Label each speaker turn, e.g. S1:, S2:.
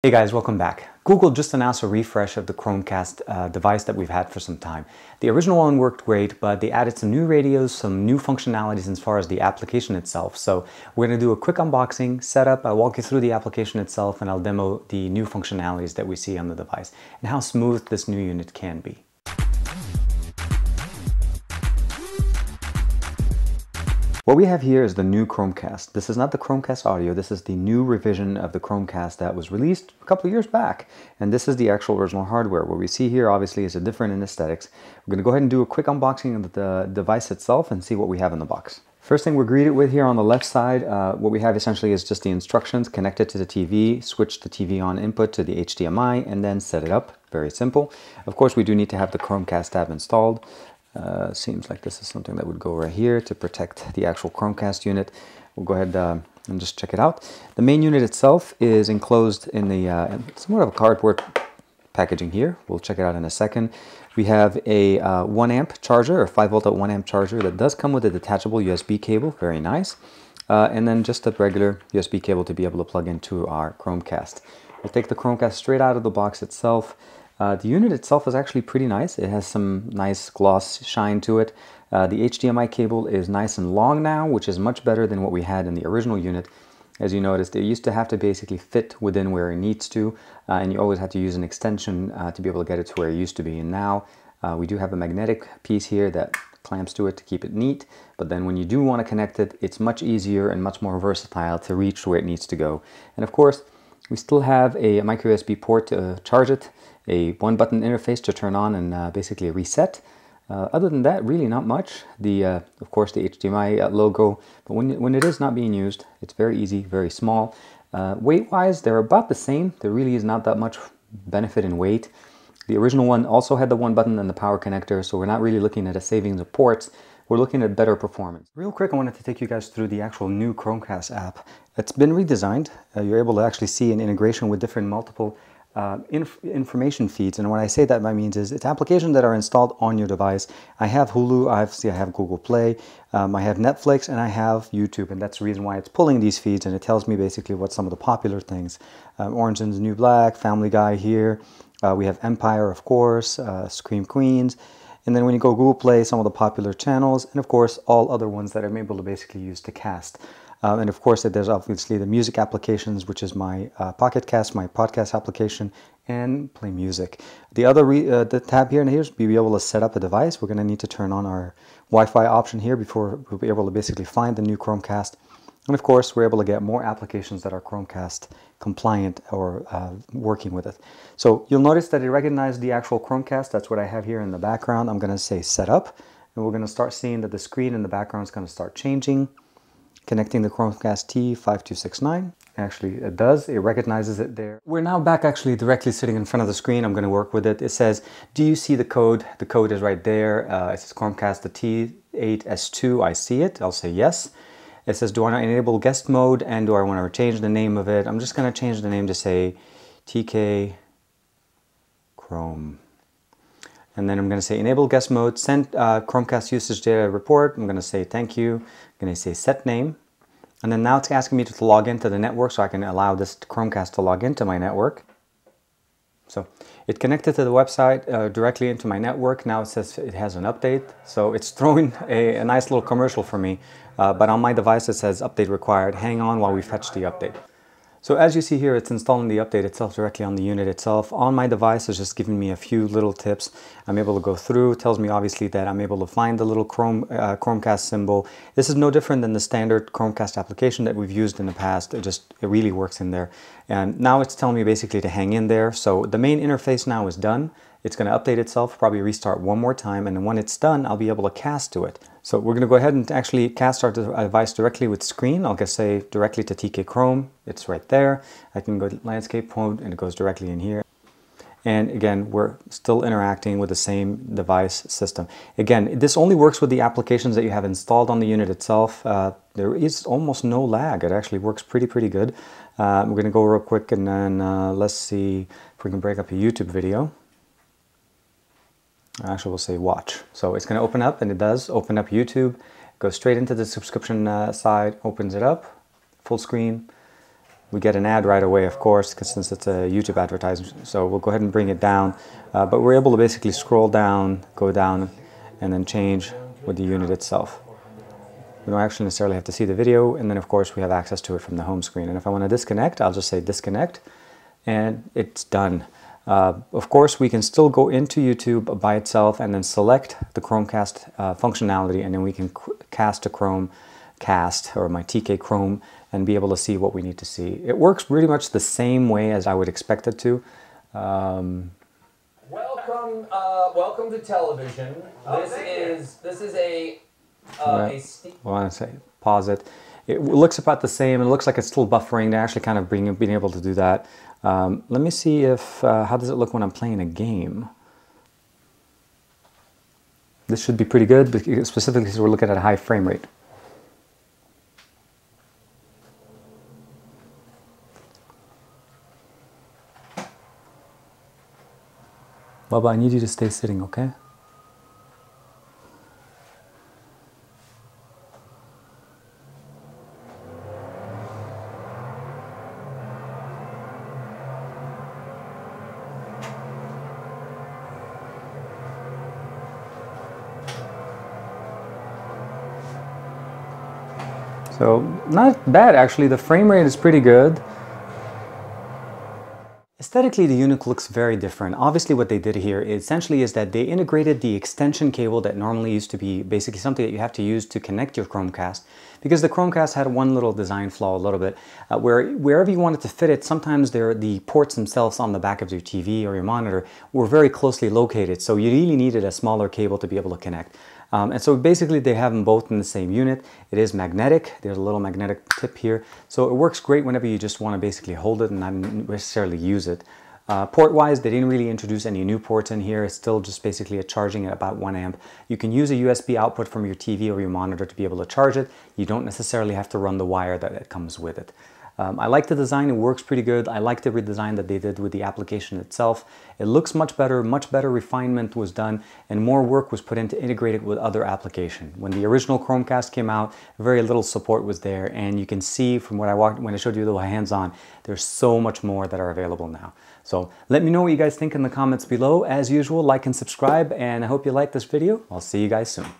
S1: Hey guys, welcome back. Google just announced a refresh of the Chromecast device that we've had for some time. The original one worked great, but they added some new radios, some new functionalities as far as the application itself. So we're going to do a quick unboxing, setup, I'll walk you through the application itself, and I'll demo the new functionalities that we see on the device and how smooth this new unit can be. What we have here is the new Chromecast. This is not the Chromecast audio, this is the new revision of the Chromecast that was released a couple of years back. And this is the actual original hardware. What we see here obviously is a different in aesthetics. We're going to go ahead and do a quick unboxing of the device itself and see what we have in the box. First thing we're greeted with here on the left side, what we have essentially is just the instructions: connect it to the TV, switch the TV on input to the HDMI, and then set it up. Very simple. Of course, we do need to have the Chromecast app installed. Seems like this is something that would go right here to protect the actual Chromecast unit. We'll go ahead and just check it out. The main unit itself is enclosed in the somewhat of a cardboard packaging here. We'll check it out in a second. We have a 1 amp charger, or 5 volt at 1 amp charger that does come with a detachable USB cable. Very nice. And then just a regular USB cable to be able to plug into our Chromecast. We'll take the Chromecast straight out of the box itself. The unit itself is actually pretty nice. It has some nice gloss shine to it. The HDMI cable is nice and long now, which is much better than what we had in the original unit. As you noticed, it used to have to basically fit within where it needs to, and you always had to use an extension to be able to get it to where it used to be. And now we do have a magnetic piece here that clamps to it to keep it neat, but then when you do want to connect it, it's much easier and much more versatile to reach where it needs to go. And of course, we still have a micro USB port to charge it, a 1-button interface to turn on and basically reset. Other than that, really not much. Of course, the HDMI logo, but when it is not being used, it's very easy, very small. Weight-wise, they're about the same. There really is not that much benefit in weight. The original one also had the 1 button and the power connector, so we're not really looking at a savings of ports. We're looking at better performance. Real quick, I wanted to take you guys through the actual new Chromecast app. It's been redesigned. You're able to actually see an integration with different multiple information feeds, and what I say that means is it's applications that are installed on your device. I have Hulu, I have Google Play, I have Netflix, and I have YouTube, and that's the reason why it's pulling these feeds, and it tells me basically what some of the popular things. Orange is the New Black, Family Guy here, we have Empire, of course, Scream Queens, and then when you go Google Play, some of the popular channels, and of course all other ones that I'm able to basically use to cast. And of course, there's obviously the music applications, which is my Pocket Cast, my podcast application, and Play Music. The other the tab here and here is be able to set up a device. We're going to need to turn on our Wi-Fi option here before we'll be able to basically find the new Chromecast. And of course, we're able to get more applications that are Chromecast compliant or working with it. So you'll notice that it recognized the actual Chromecast. That's what I have here in the background. I'm going to say set up, and we're going to start seeing that the screen in the background is going to start changing. Connecting the Chromecast T5269. Actually, it does. It recognizes it there. We're now back actually directly sitting in front of the screen. I'm going to work with it. It says, do you see the code? The code is right there. It says Chromecast, the T8S2. I see it. I'll say yes. It says, do I want to enable guest mode, and do I want to change the name of it? I'm just going to change the name to say TK Chrome. And then I'm going to say enable guest mode, send Chromecast usage data report. I'm going to say thank you. I'm going to say set name. And then now it's asking me to log into the network, so I can allow this Chromecast to log into my network. So it connected to the website directly into my network. Now it says it has an update. So it's throwing a nice little commercial for me. But on my device it says update required. Hang on while we fetch the update. So as you see here, it's installing the update itself directly on the unit itself. On my device, it's just giving me a few little tips. I'm able to go through. It tells me obviously that I'm able to find the little Chromecast symbol. This is no different than the standard Chromecast application that we've used in the past. It really works in there. And now it's telling me basically to hang in there. So the main interface now is done. It's going to update itself, probably restart one more time, and then when it's done, I'll be able to cast to it. So we're going to go ahead and actually cast our device directly with screen. I'll just say directly to TK Chrome. It's right there. I can go to landscape mode, and it goes directly in here. And again, we're still interacting with the same device system. Again, this only works with the applications that you have installed on the unit itself. There is almost no lag. It actually works pretty good. We're going to go real quick, and then let's see if we can break up a YouTube video. Actually, we'll say watch. So it's going to open up, and it does open up YouTube. Goes straight into the subscription side, opens it up, full screen. We get an ad right away, of course, because since it's a YouTube advertisement. So we'll go ahead and bring it down. But we're able to basically scroll down, go down, and then change with the unit itself. We don't actually necessarily have to see the video, and then of course we have access to it from the home screen. And if I want to disconnect, I'll just say disconnect, and it's done. Of course, we can still go into YouTube by itself and then select the Chromecast functionality, and then we can cast a Chromecast or my TK Chrome and be able to see what we need to see. It works pretty much the same way as I would expect it to.
S2: Welcome to television. This is a.
S1: I want to say pause it. It looks about the same. It looks like it's still buffering. They're actually kind of being able to do that. Let me see if how does it look when I'm playing a game. This should be pretty good, specifically because we're looking at a high frame rate. Baba, I need you to stay sitting, okay? So not bad actually, the frame rate is pretty good. Aesthetically, the unit looks very different. Obviously what they did here essentially is that they integrated the extension cable that normally used to be basically something that you have to use to connect your Chromecast, because the Chromecast had one little design flaw a little bit, wherever you wanted to fit it, sometimes the ports themselves on the back of your TV or your monitor were very closely located, so you really needed a smaller cable to be able to connect. And so basically they have them both in the same unit. It is magnetic. There's a little magnetic tip here. So it works great whenever you just want to basically hold it and not necessarily use it. Port-wise, they didn't really introduce any new ports in here. It's still just basically a charging at about 1 amp. You can use a USB output from your TV or your monitor to be able to charge it. You don't necessarily have to run the wire that comes with it. I like the design, it works pretty good. I like the redesign that they did with the application itself. It looks much better refinement was done, and more work was put in to integrate it with other applications. When the original Chromecast came out, very little support was there, and you can see from when I showed you the hands-on, there's so much more that are available now. So let me know what you guys think in the comments below. As usual, like and subscribe, and I hope you like this video. I'll see you guys soon.